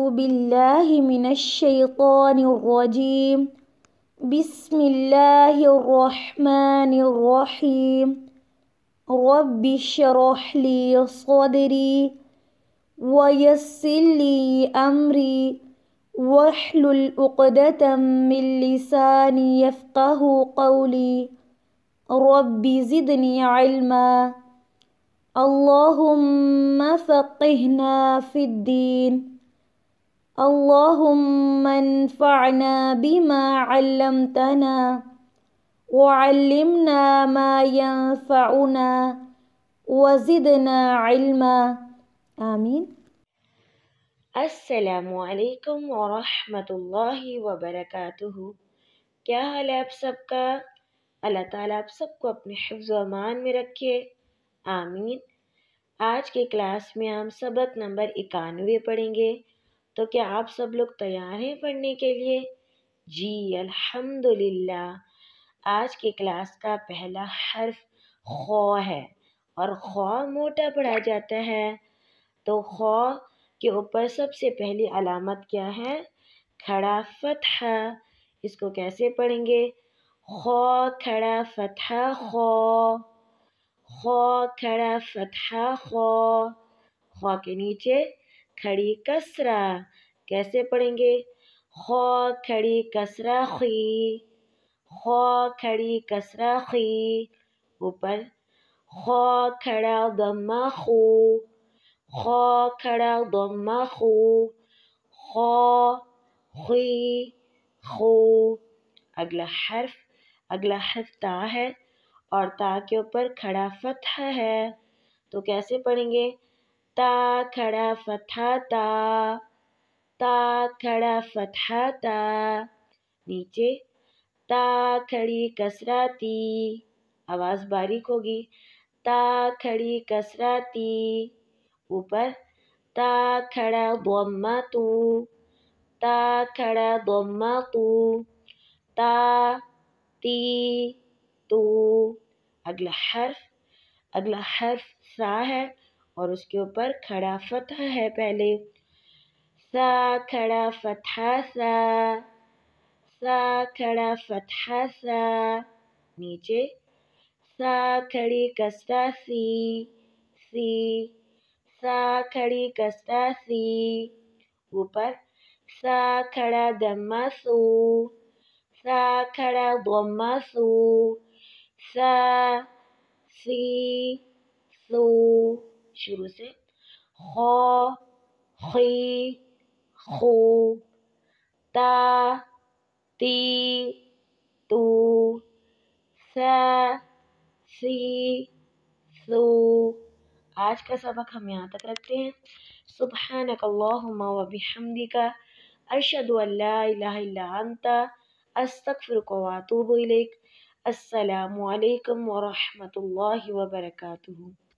بالله من الشيطان الرجيم. بسم الله الرحمن الرحيم. رب اشرح لي صدري ويسر لي أمري واحلل عقدة من لساني يفقه قولي. رب زدني علما. اللهم فقهنا في الدين. اللهم انفعنا بما علمتنا وعلمنا ما ينفعنا وزدنا علما. آمین۔ السلام علیکم ورحمۃ اللہ وبرکاتہ۔ کیا حال ہے آپ سب کا؟ اللہ تعالیٰ آپ سب کو اپنے حفظ و امان میں رکھے، آمین۔ آج کی کلاس میں ہم سبق نمبر 91 پڑھیں گے، تو کیا آپ سب لوگ تیار ہیں پڑھنے کے لیے؟ جی الحمدللہ۔ آج کی کلاس کا پہلا حرف خ ہے، اور خ موٹا پڑھا جاتا ہے، تو خ کے اوپر سب سے پہلی علامت کیا ہے؟ کھڑا فتحہ۔ اس کو کیسے پڑھیں گے؟ خ کھڑا فتحہ خ، خ کھڑا فتحہ خ۔ خ کے نیچے کھڑی کسرہ، کیسے پڑھیں گے؟ خ کھڑی کسرہ خی، خ کھڑی کسرہ خی۔ اوپر خ کھڑا ضمہ خو، خ کھڑا ضمہ خو، خ خی خو۔ اگلا حرف تا ہے، اور تا کے اوپر کھڑا فتحہ ہے، تو کیسے پڑھیں گے؟ تا کھڑا فتحہ تا، تا کھڑا فتحہ تا۔ نیچے تا کھڑی کسرہ تی، آواز باریک ہوگی، تا کھڑی کسرہ تی۔ اوپر تا کھڑا ضمہ تو، تا کھڑا ضمہ تو، تا تی تو۔ اگلا حرف سا ہے، اور اس کے اوپر کھڑا فتحہ ہے پہلے، سا کھڑا فتحہ سا، سا کھڑا فتحہ سا۔ نیچے سا کھڑی کسرہ سی، سی، سا کھڑی کسرہ سی۔ اوپر سا کھڑا ضمہ سو، سا کھڑا ضمہ سو، سا سی سو۔ شروع سے خ خی خو، تا تی تو، سا سی سو۔ آج کا سبق ہم یہاں تک رکھتے ہیں۔ سبحانک اللہم و بحمدک، اشہد ان لا الہ الا انت، استغفرک و اتوب الیک۔ السلام علیکم ورحمۃ اللہ وبرکاتہ۔